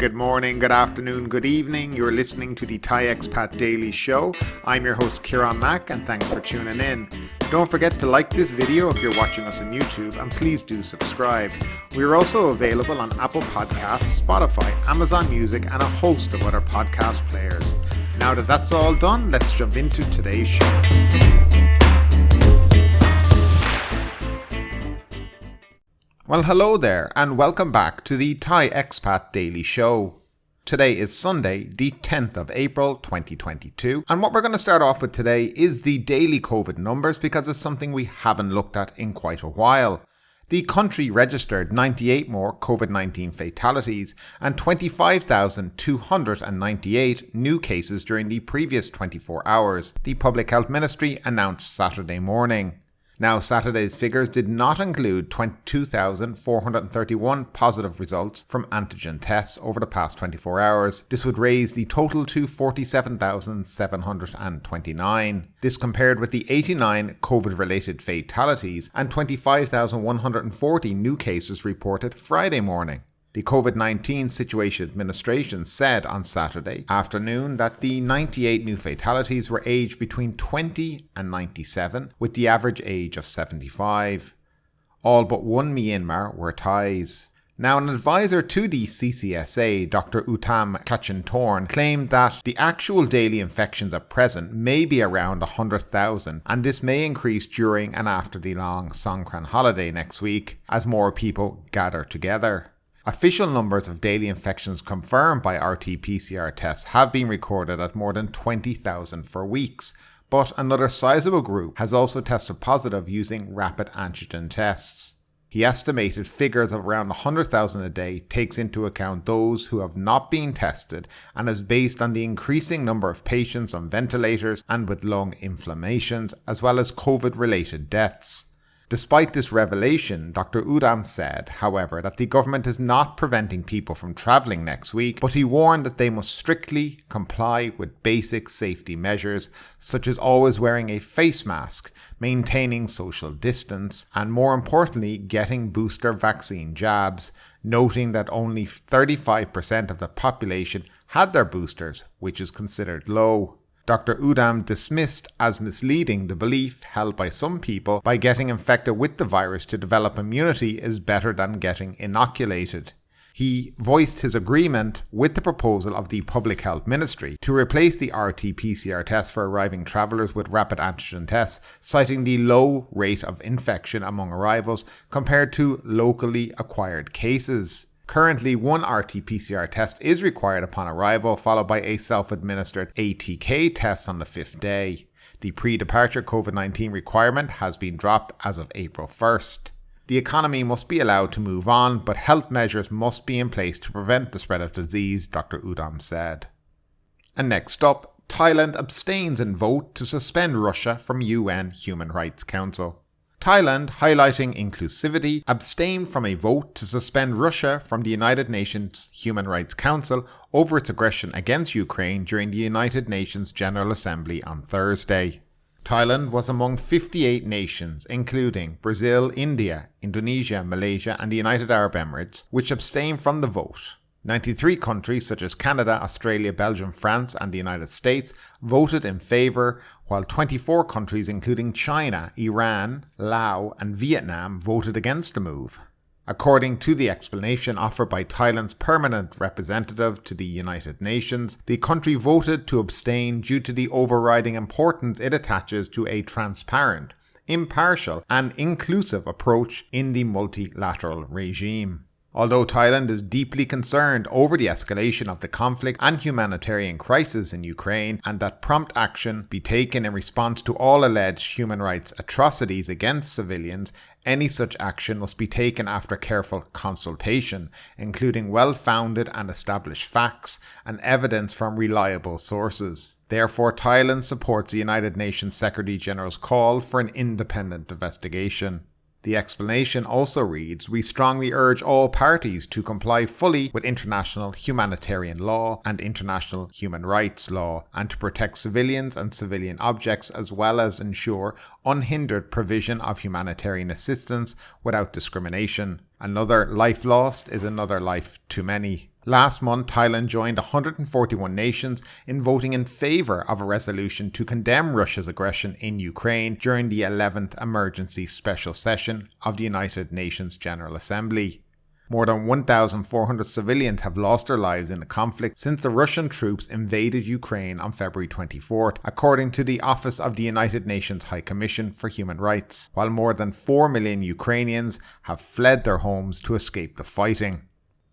good morning, good afternoon, good evening. You're listening to the Thai Expat Daily Show. I'm your host Kieran Mack and thanks for tuning in. Don't forget to like this video if you're watching us on YouTube and please do subscribe. We're also available on Apple Podcasts, Spotify, Amazon Music and a host of other podcast players. Now that that's all done, let's jump into today's show. Well, hello there and welcome back to the Thai Expat Daily Show. Today is Sunday, the 10th of April 2022, and what we're going to start off with today is the daily COVID numbers because it's something we haven't looked at in quite a while. The country registered 98 more COVID-19 fatalities and 25,298 new cases during the previous 24 hours, the Public Health Ministry announced Saturday morning. Now, Saturday's figures did not include 22,431 positive results from antigen tests over the past 24 hours. This would raise the total to 47,729. This compared with the 89 COVID-related fatalities and 25,140 new cases reported Friday morning. The COVID-19 Situation Administration said on Saturday afternoon that the 98 new fatalities were aged between 20 and 97, with the average age of 75. All but one Myanmar were Thais. Now, an advisor to the CCSA, Dr. Udom Kachinthorn, claimed that the actual daily infections at present may be around 100,000, and this may increase during and after the long Songkran holiday next week as more people gather together. Official numbers of daily infections confirmed by RT-PCR tests have been recorded at more than 20,000 for weeks, but another sizable group has also tested positive using rapid antigen tests. He estimated figures of around 100,000 a day takes into account those who have not been tested and is based on the increasing number of patients on ventilators and with lung inflammations, as well as COVID-related deaths. Despite this revelation, Dr. Udom said, however, that the government is not preventing people from travelling next week, but he warned that they must strictly comply with basic safety measures, such as always wearing a face mask, maintaining social distance, and more importantly, getting booster vaccine jabs, noting that only 35% of the population had their boosters, which is considered low. Dr. Udom dismissed as misleading the belief held by some people by getting infected with the virus to develop immunity is better than getting inoculated. He voiced his agreement with the proposal of the Public Health Ministry to replace the RT-PCR test for arriving travellers with rapid antigen tests, citing the low rate of infection among arrivals compared to locally acquired cases. Currently, one RT-PCR test is required upon arrival, followed by a self-administered ATK test on the 5th day. The pre-departure COVID-19 requirement has been dropped as of April 1st. The economy must be allowed to move on, but health measures must be in place to prevent the spread of disease, Dr. Udom said. And next up, Thailand abstains in vote to suspend Russia from UN Human Rights Council. Thailand, highlighting inclusivity, abstained from a vote to suspend Russia from the United Nations Human Rights Council over its aggression against Ukraine during the United Nations General Assembly on Thursday. Thailand was among 58 nations, including Brazil, India, Indonesia, Malaysia and the United Arab Emirates, which abstained from the vote. 93 countries such as Canada, Australia, Belgium, France and the United States voted in favour, while 24 countries including China, Iran, Laos and Vietnam voted against the move. According to the explanation offered by Thailand's permanent representative to the United Nations, the country voted to abstain due to the overriding importance it attaches to a transparent, impartial and inclusive approach in the multilateral regime. Although Thailand is deeply concerned over the escalation of the conflict and humanitarian crisis in Ukraine and that prompt action be taken in response to all alleged human rights atrocities against civilians, any such action must be taken after careful consultation, including well-founded and established facts and evidence from reliable sources. Therefore, Thailand supports the United Nations Secretary-General's call for an independent investigation. The explanation also reads, "We strongly urge all parties to comply fully with international humanitarian law and international human rights law, and to protect civilians and civilian objects, as well as ensure unhindered provision of humanitarian assistance without discrimination. Another life lost is another life too many." Last month, Thailand joined 141 nations in voting in favour of a resolution to condemn Russia's aggression in Ukraine during the 11th Emergency Special Session of the United Nations General Assembly. More than 1,400 civilians have lost their lives in the conflict since the Russian troops invaded Ukraine on February 24th, according to the Office of the United Nations High Commission for Human Rights, while more than 4 million Ukrainians have fled their homes to escape the fighting.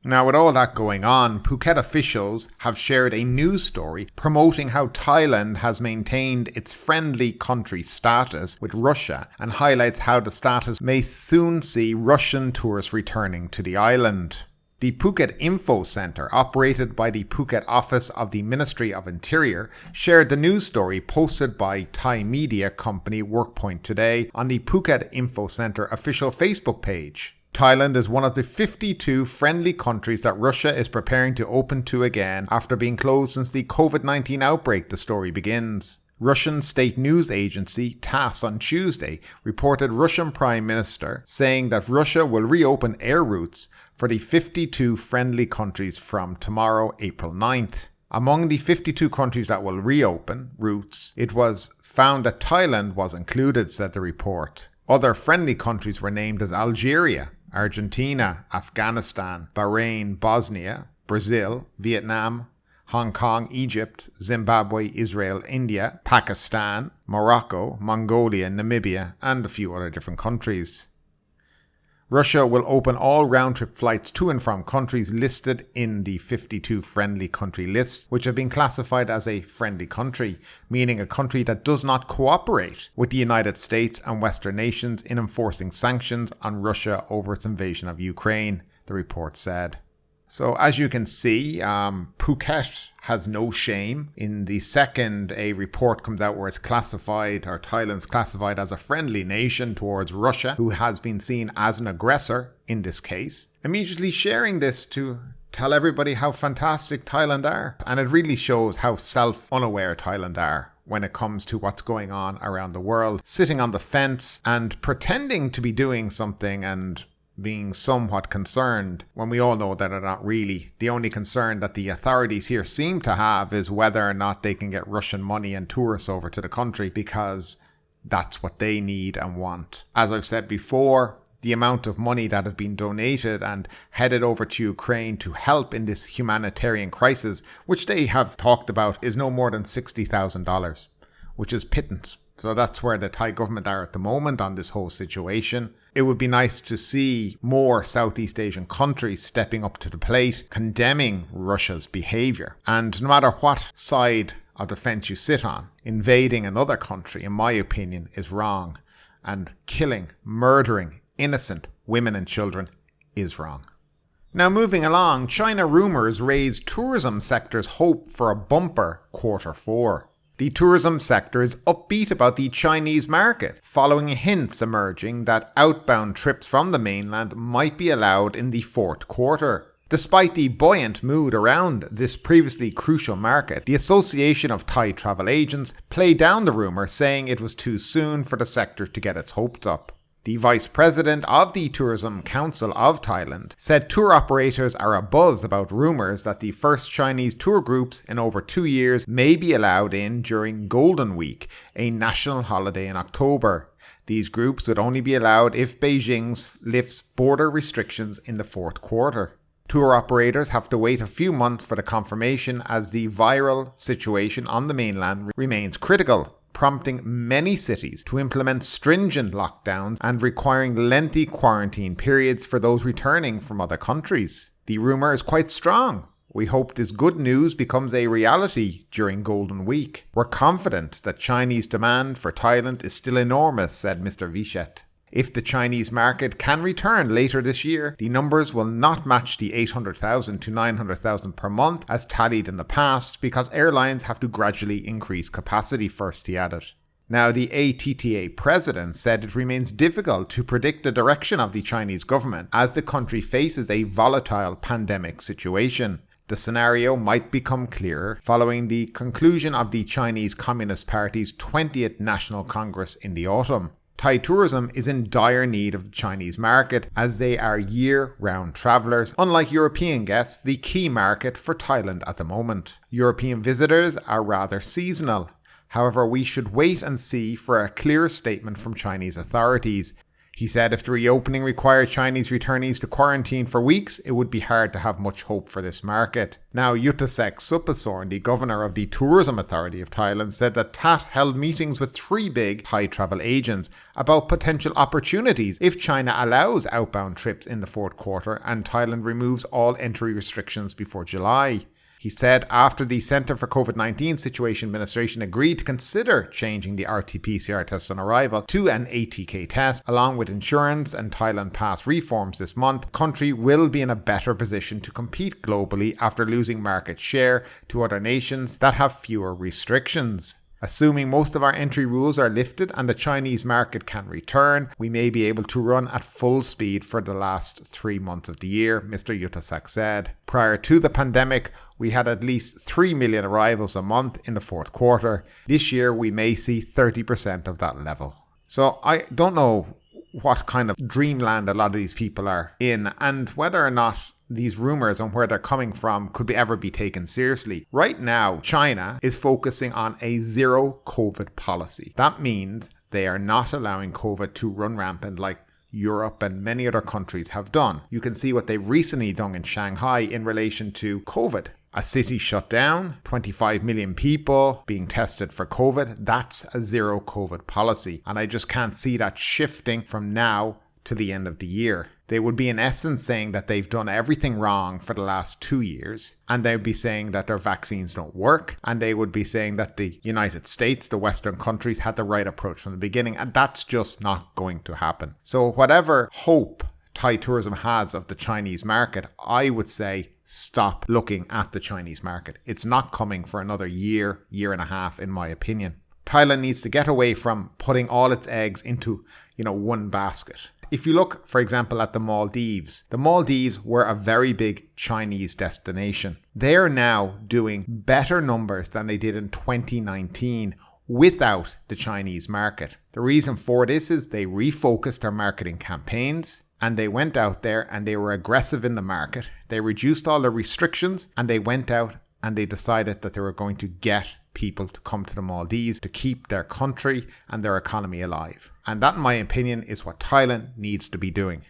Now, with all that going on, Phuket officials have shared a news story promoting how Thailand has maintained its friendly country status with Russia and highlights how the status may soon see Russian tourists returning to the island. The Phuket Info Centre, operated by the Phuket office of the Ministry of Interior, shared the news story posted by Thai media company Workpoint Today on the Phuket Info Centre official Facebook page. Thailand is one of the 52 friendly countries that Russia is preparing to open to again after being closed since the COVID-19 outbreak, the story begins. Russian state news agency TASS on Tuesday reported Russian Prime Minister saying that Russia will reopen air routes for the 52 friendly countries from tomorrow, April 9th. Among the 52 countries that will reopen routes, it was found that Thailand was included, said the report. Other friendly countries were named as Algeria, Argentina, Afghanistan, Bahrain, Bosnia, Brazil, Vietnam, Hong Kong, Egypt, Zimbabwe, Israel, India, Pakistan, Morocco, Mongolia, Namibia, and a few other different countries. Russia will open all round-trip flights to and from countries listed in the 52 friendly country lists, which have been classified as a friendly country, meaning a country that does not cooperate with the United States and Western nations in enforcing sanctions on Russia over its invasion of Ukraine, the report said. So as you can see, Phuket has no shame. In the second a report comes out where it's classified, or Thailand's classified as a friendly nation towards Russia, who has been seen as an aggressor in this case, immediately sharing this to tell everybody how fantastic Thailand are. And it really shows how self-unaware Thailand are when it comes to what's going on around the world, sitting on the fence and pretending to be doing something and being somewhat concerned when we all know that they're not really. The only concern that the authorities here seem to have is whether or not they can get Russian money and tourists over to the country, because that's what they need and want. As I've said before, the amount of money that have been donated and headed over to Ukraine to help in this humanitarian crisis, which they have talked about, is no more than $60,000, which is pittance. So that's where the Thai government are at the moment on this whole situation. It would be nice to see more Southeast Asian countries stepping up to the plate, condemning Russia's behaviour. And no matter what side of the fence you sit on, invading another country, in my opinion, is wrong. And killing, murdering innocent women and children is wrong. Now moving along, China rumours raise tourism sector's hope for a bumper Q4. The tourism sector is upbeat about the Chinese market, following hints emerging that outbound trips from the mainland might be allowed in the fourth quarter. Despite the buoyant mood around this previously crucial market, the Association of Thai Travel Agents played down the rumour, saying it was too soon for the sector to get its hopes up. The Vice President of the Tourism Council of Thailand said tour operators are abuzz about rumours that the first Chinese tour groups in over 2 years may be allowed in during Golden Week, a national holiday in October. These groups would only be allowed if Beijing lifts border restrictions in the fourth quarter. Tour operators have to wait a few months for the confirmation as the viral situation on the mainland remains critical, prompting many cities to implement stringent lockdowns and requiring lengthy quarantine periods for those returning from other countries. The rumour is quite strong. We hope this good news becomes a reality during Golden Week. We're confident that Chinese demand for Thailand is still enormous, said Mr. Vichet. If the Chinese market can return later this year, the numbers will not match the 800,000 to 900,000 per month as tallied in the past, because airlines have to gradually increase capacity first, he added. Now, the ATTA president said it remains difficult to predict the direction of the Chinese government as the country faces a volatile pandemic situation. The scenario might become clearer following the conclusion of the Chinese Communist Party's 20th National Congress in the autumn. Thai tourism is in dire need of the Chinese market as they are year-round travellers, unlike European guests, the key market for Thailand at the moment. European visitors are rather seasonal. However, we should wait and see for a clear statement from Chinese authorities. He said if the reopening required Chinese returnees to quarantine for weeks, it would be hard to have much hope for this market. Now, Yutasek Supasthorn, the governor of the Tourism Authority of Thailand, said that TAT held meetings with 3 big Thai travel agents about potential opportunities if China allows outbound trips in the fourth quarter and Thailand removes all entry restrictions before July. He said after the Centre for COVID-19 Situation Administration agreed to consider changing the RT-PCR test on arrival to an ATK test, along with insurance and Thailand Pass reforms this month, the country will be in a better position to compete globally after losing market share to other nations that have fewer restrictions. Assuming most of our entry rules are lifted and the Chinese market can return, we may be able to run at full speed for the last 3 months of the year, Mr. Yutasak said. Prior to the pandemic, we had at least 3 million arrivals a month in the fourth quarter. This year, we may see 30% of that level. So I don't know what kind of dreamland a lot of these people are in and whether or not these rumors and where they're coming from could ever be taken seriously. Right now, China is focusing on a zero COVID policy. That means they are not allowing COVID to run rampant like Europe and many other countries have done. You can see what they've recently done in Shanghai in relation to COVID. A city shut down, 25 million people being tested for COVID. That's a zero COVID policy. And I just can't see that shifting from now to the end of the year. They would be in essence saying that they've done everything wrong for the last 2 years, and they would be saying that their vaccines don't work, and they would be saying that the United States, the Western countries, had the right approach from the beginning, and that's just not going to happen. So whatever hope Thai tourism has of the Chinese market, I would say stop looking at the Chinese market. It's not coming for another year and a half, in my opinion. Thailand needs to get away from putting all its eggs into, one basket. If you look, for example, at the Maldives were a very big Chinese destination. They're now doing better numbers than they did in 2019 without the Chinese market. The reason for this is they refocused their marketing campaigns and they went out there and they were aggressive in the market. They reduced all the restrictions and they went out and they decided that they were going to get people to come to the Maldives to keep their country and their economy alive. And that, in my opinion, is what Thailand needs to be doing.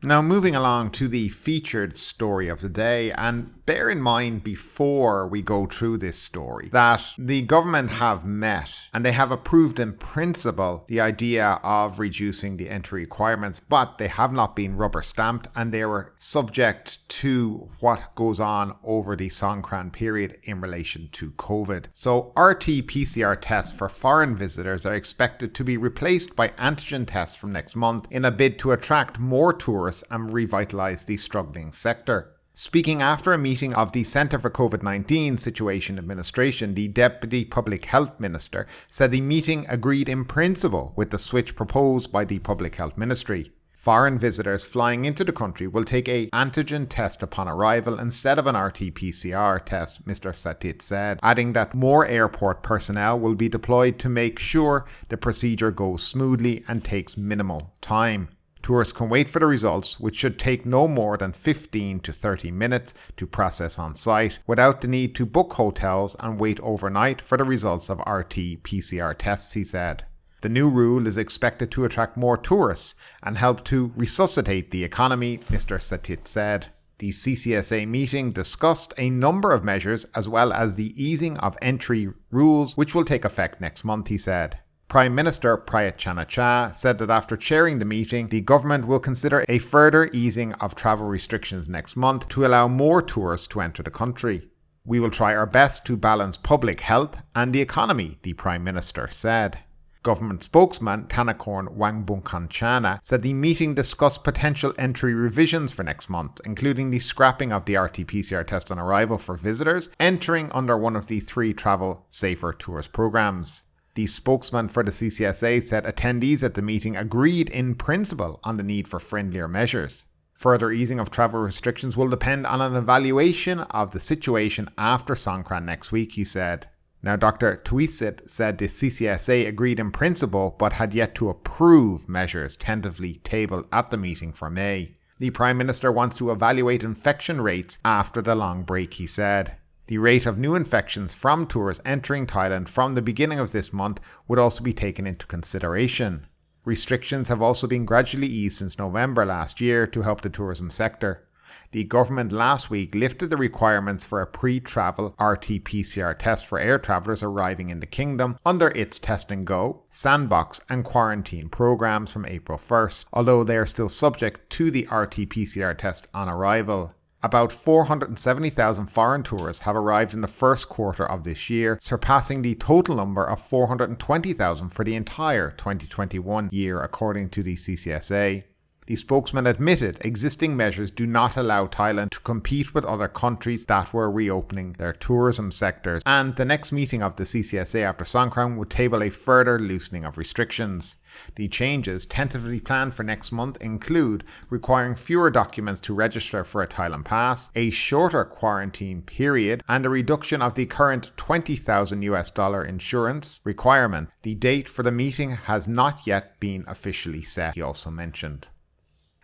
Now, moving along to the featured story of the day, and bear in mind before we go through this story that the government have met and they have approved in principle the idea of reducing the entry requirements, but they have not been rubber stamped and they were subject to what goes on over the Songkran period in relation to COVID. So RT-PCR tests for foreign visitors are expected to be replaced by antigen tests from next month in a bid to attract more tourists and revitalise the struggling sector. Speaking after a meeting of the Centre for COVID-19 Situation Administration, the Deputy Public Health Minister said the meeting agreed in principle with the switch proposed by the Public Health Ministry. Foreign visitors flying into the country will take an antigen test upon arrival instead of an RT-PCR test, Mr. Satit said, adding that more airport personnel will be deployed to make sure the procedure goes smoothly and takes minimal time. Tourists can wait for the results, which should take no more than 15 to 30 minutes to process on site, without the need to book hotels and wait overnight for the results of RT-PCR tests, he said. The new rule is expected to attract more tourists and help to resuscitate the economy, Mr. Satit said. The CCSA meeting discussed a number of measures as well as the easing of entry rules, which will take effect next month, he said. Prime Minister Prayut Chan-o-cha said that after chairing the meeting, the government will consider a further easing of travel restrictions next month to allow more tourists to enter the country. We will try our best to balance public health and the economy, the Prime Minister said. Government spokesman Thanakorn Wangbunkanchana said the meeting discussed potential entry revisions for next month, including the scrapping of the RT-PCR test on arrival for visitors entering under one of the 3 Travel Safer Tours programs. The spokesman for the CCSA said attendees at the meeting agreed in principle on the need for friendlier measures. Further easing of travel restrictions will depend on an evaluation of the situation after Songkran next week, he said. Now, Dr. Tuisit said the CCSA agreed in principle but had yet to approve measures tentatively tabled at the meeting for May. The Prime Minister wants to evaluate infection rates after the long break, he said. The rate of new infections from tourists entering Thailand from the beginning of this month would also be taken into consideration. Restrictions have also been gradually eased since November last year to help the tourism sector. The government last week lifted the requirements for a pre-travel RT-PCR test for air travellers arriving in the kingdom under its Test and Go, Sandbox and Quarantine programs from April 1st, although they are still subject to the RT-PCR test on arrival. About 470,000 foreign tourists have arrived in the first quarter of this year, surpassing the total number of 420,000 for the entire 2021 year, according to the CCSA. The spokesman admitted existing measures do not allow Thailand to compete with other countries that were reopening their tourism sectors, and the next meeting of the CCSA after Songkran would table a further loosening of restrictions. The changes tentatively planned for next month include requiring fewer documents to register for a Thailand pass, a shorter quarantine period, and a reduction of the current $20,000 insurance requirement. The date for the meeting has not yet been officially set, he also mentioned.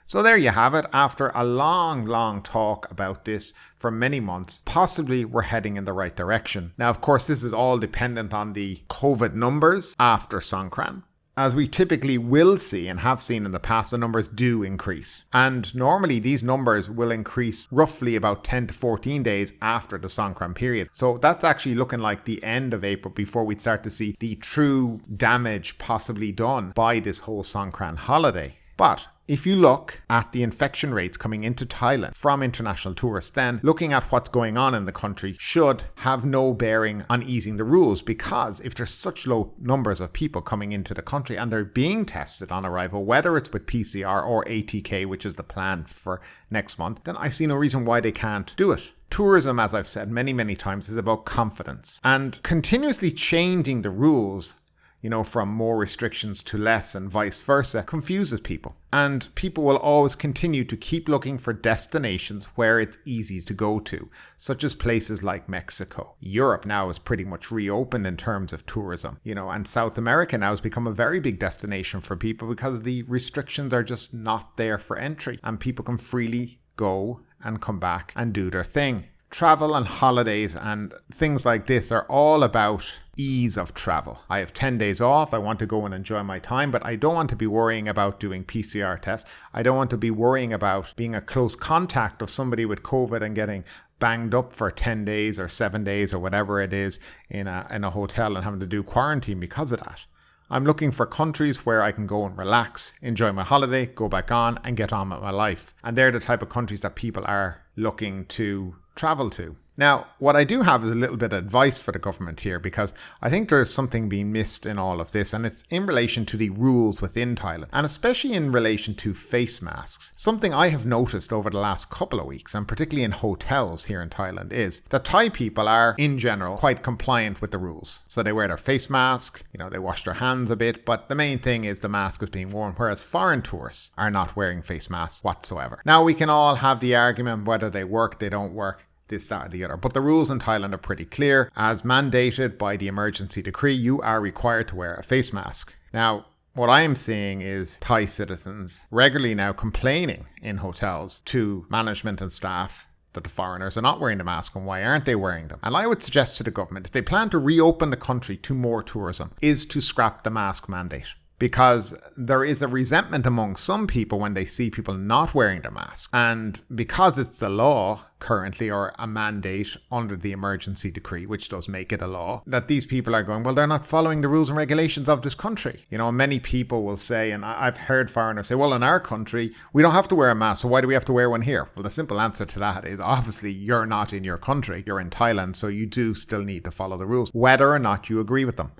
So there you have it. After a long talk about this for many months, possibly we're heading in the right direction. Now, of course, this is all dependent on the COVID numbers after Songkran. As we typically will see and have seen in the past, the numbers do increase. And normally these numbers will increase roughly about 10 to 14 days after the Songkran period. So that's actually looking like the end of April before we'd start to see the true damage possibly done by this whole Songkran holiday. But if you look at the infection rates coming into Thailand from international tourists, then looking at what's going on in the country should have no bearing on easing the rules, because if there's such low numbers of people coming into the country and they're being tested on arrival, whether it's with PCR or ATK, which is the plan for next month, then I see no reason why they can't do it. Tourism, as I've said many times, is about confidence, and continuously changing the rules, from more restrictions to less and vice versa, confuses people. And people will always continue to keep looking for destinations where it's easy to go to, such as places like Mexico. Europe now is pretty much reopened in terms of tourism, and South America now has become a very big destination for people because the restrictions are just not there for entry and people can freely go and come back and do their thing. Travel and holidays and things like this are all about ease of travel. I have 10 days off. I want to go and enjoy my time, but I don't want to be worrying about doing PCR tests. I don't want to be worrying about being a close contact of somebody with COVID and getting banged up for 10 days or 7 days or whatever it is in a hotel and having to do quarantine because of that. I'm looking for countries where I can go and relax, enjoy my holiday, go back on and get on with my life. And they're the type of countries that people are looking to travel to. Now, what I do have is a little bit of advice for the government here, because I think there's something being missed in all of this, and it's in relation to the rules within Thailand, and especially in relation to face masks. Something I have noticed over the last couple of weeks, and particularly in hotels here in Thailand, is that Thai people are, in general, quite compliant with the rules. So they wear their face mask, they wash their hands a bit, but the main thing is the mask is being worn, whereas foreign tourists are not wearing face masks whatsoever. Now, we can all have the argument whether they work, they don't work, this, that, or the other. But the rules in Thailand are pretty clear. As mandated by the emergency decree, you are required to wear a face mask. Now, what I am seeing is Thai citizens regularly now complaining in hotels to management and staff that the foreigners are not wearing the mask and why aren't they wearing them. And I would suggest to the government, if they plan to reopen the country to more tourism, is to scrap the mask mandate. Because there is a resentment among some people when they see people not wearing their mask. And because it's the law currently, or a mandate under the emergency decree, which does make it a law, that these people are going, well, they're not following the rules and regulations of this country. Many people will say, and I've heard foreigners say, well, in our country, we don't have to wear a mask, so why do we have to wear one here? Well, the simple answer to that is obviously you're not in your country, you're in Thailand, so you do still need to follow the rules, whether or not you agree with them.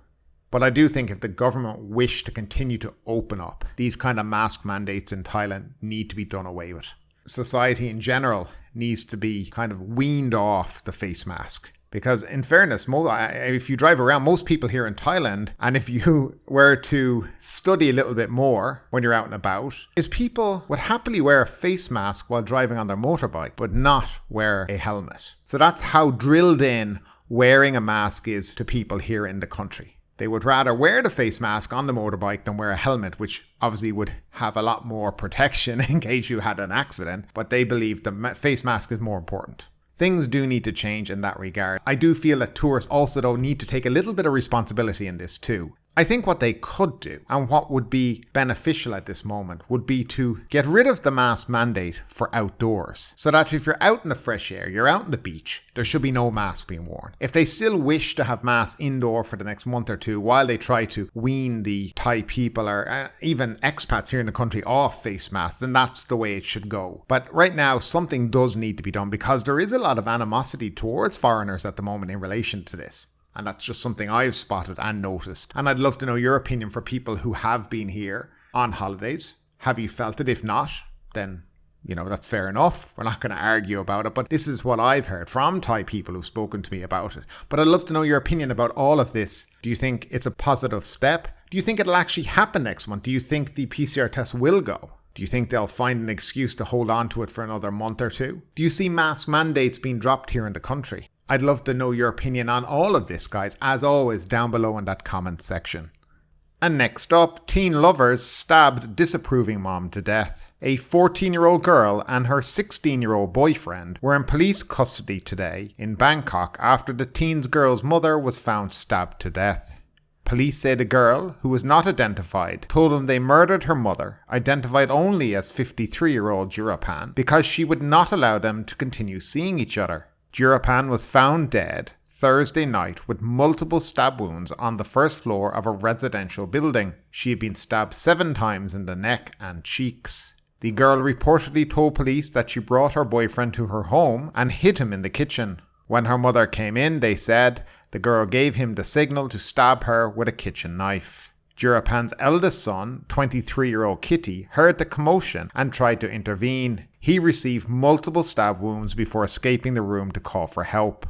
But I do think if the government wish to continue to open up, these kind of mask mandates in Thailand need to be done away with. Society in general needs to be kind of weaned off the face mask. Because in fairness, if you drive around, most people here in Thailand, and if you were to study a little bit more when you're out and about, is people would happily wear a face mask while driving on their motorbike, but not wear a helmet. So that's how drilled in wearing a mask is to people here in the country. They would rather wear the face mask on the motorbike than wear a helmet, which obviously would have a lot more protection in case you had an accident, but they believe the face mask is more important. Things do need to change in that regard. I do feel that tourists also though need to take a little bit of responsibility in this too. I think what they could do, and what would be beneficial at this moment, would be to get rid of the mask mandate for outdoors. So that if you're out in the fresh air, you're out on the beach, there should be no mask being worn. If they still wish to have masks indoor for the next month or two while they try to wean the Thai people or even expats here in the country off face masks, then that's the way it should go. But right now, something does need to be done because there is a lot of animosity towards foreigners at the moment in relation to this. And that's just something I've spotted and noticed. And I'd love to know your opinion for people who have been here on holidays. Have you felt it? If not, then, that's fair enough. We're not going to argue about it. But this is what I've heard from Thai people who've spoken to me about it. But I'd love to know your opinion about all of this. Do you think it's a positive step? Do you think it'll actually happen next month? Do you think the PCR test will go? Do you think they'll find an excuse to hold on to it for another month or two? Do you see mask mandates being dropped here in the country? I'd love to know your opinion on all of this, guys, as always, down below in that comment section. And next up, teen lovers stabbed disapproving mom to death. A 14-year-old girl and her 16-year-old boyfriend were in police custody today in Bangkok after the teen girl's mother was found stabbed to death. Police say the girl, who was not identified, told them they murdered her mother, identified only as 53-year-old Jurapan, because she would not allow them to continue seeing each other. Jurapan was found dead Thursday night with multiple stab wounds on the first floor of a residential building. She had been stabbed 7 times in the neck and cheeks. The girl reportedly told police that she brought her boyfriend to her home and hid him in the kitchen. When her mother came in, they said the girl gave him the signal to stab her with a kitchen knife. Jurapan's eldest son, 23-year-old Kitty, heard the commotion and tried to intervene. He received multiple stab wounds before escaping the room to call for help.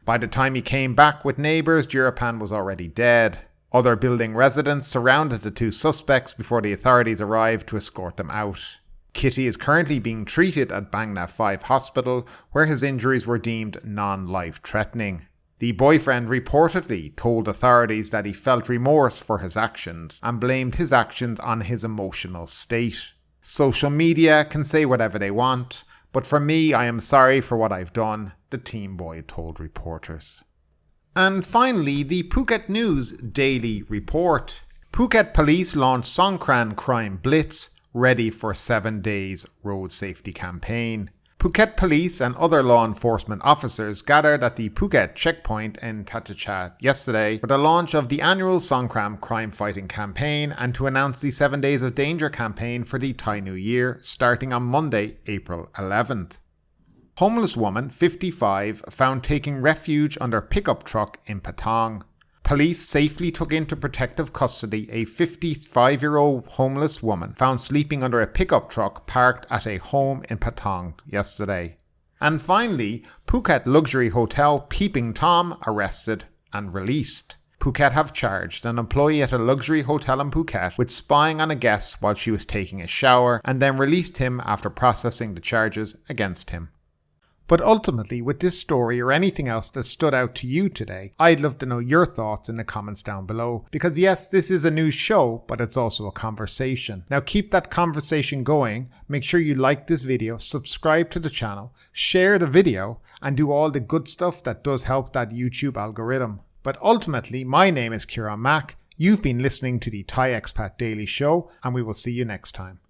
By the time he came back with neighbours, Jurapan was already dead. Other building residents surrounded the 2 suspects before the authorities arrived to escort them out. Kitty is currently being treated at Bangna 5 Hospital, where his injuries were deemed non-life-threatening. The boyfriend reportedly told authorities that he felt remorse for his actions and blamed his actions on his emotional state. Social media can say whatever they want, but for me, I am sorry for what I've done, the teen boy told reporters. And finally, the Phuket News Daily Report. Phuket police launched Songkran crime blitz, ready for 7 days road safety campaign. Phuket police and other law enforcement officers gathered at the Phuket checkpoint in Thatchachat yesterday for the launch of the annual Songkran crime fighting campaign and to announce the 7 Days of Danger campaign for the Thai New Year starting on Monday, April 11th. Homeless woman, 55, found taking refuge under pickup truck in Patong. Police safely took into protective custody a 55-year-old homeless woman found sleeping under a pickup truck parked at a home in Patong yesterday. And finally, Phuket luxury hotel Peeping Tom arrested and released. Phuket have charged an employee at a luxury hotel in Phuket with spying on a guest while she was taking a shower and then released him after processing the charges against him. But ultimately, with this story or anything else that stood out to you today, I'd love to know your thoughts in the comments down below. Because yes, this is a news show, but it's also a conversation. Now keep that conversation going. Make sure you like this video, subscribe to the channel, share the video, and do all the good stuff that does help that YouTube algorithm. But ultimately, my name is Kieran Mack. You've been listening to the Thai Expat Daily Show, and we will see you next time.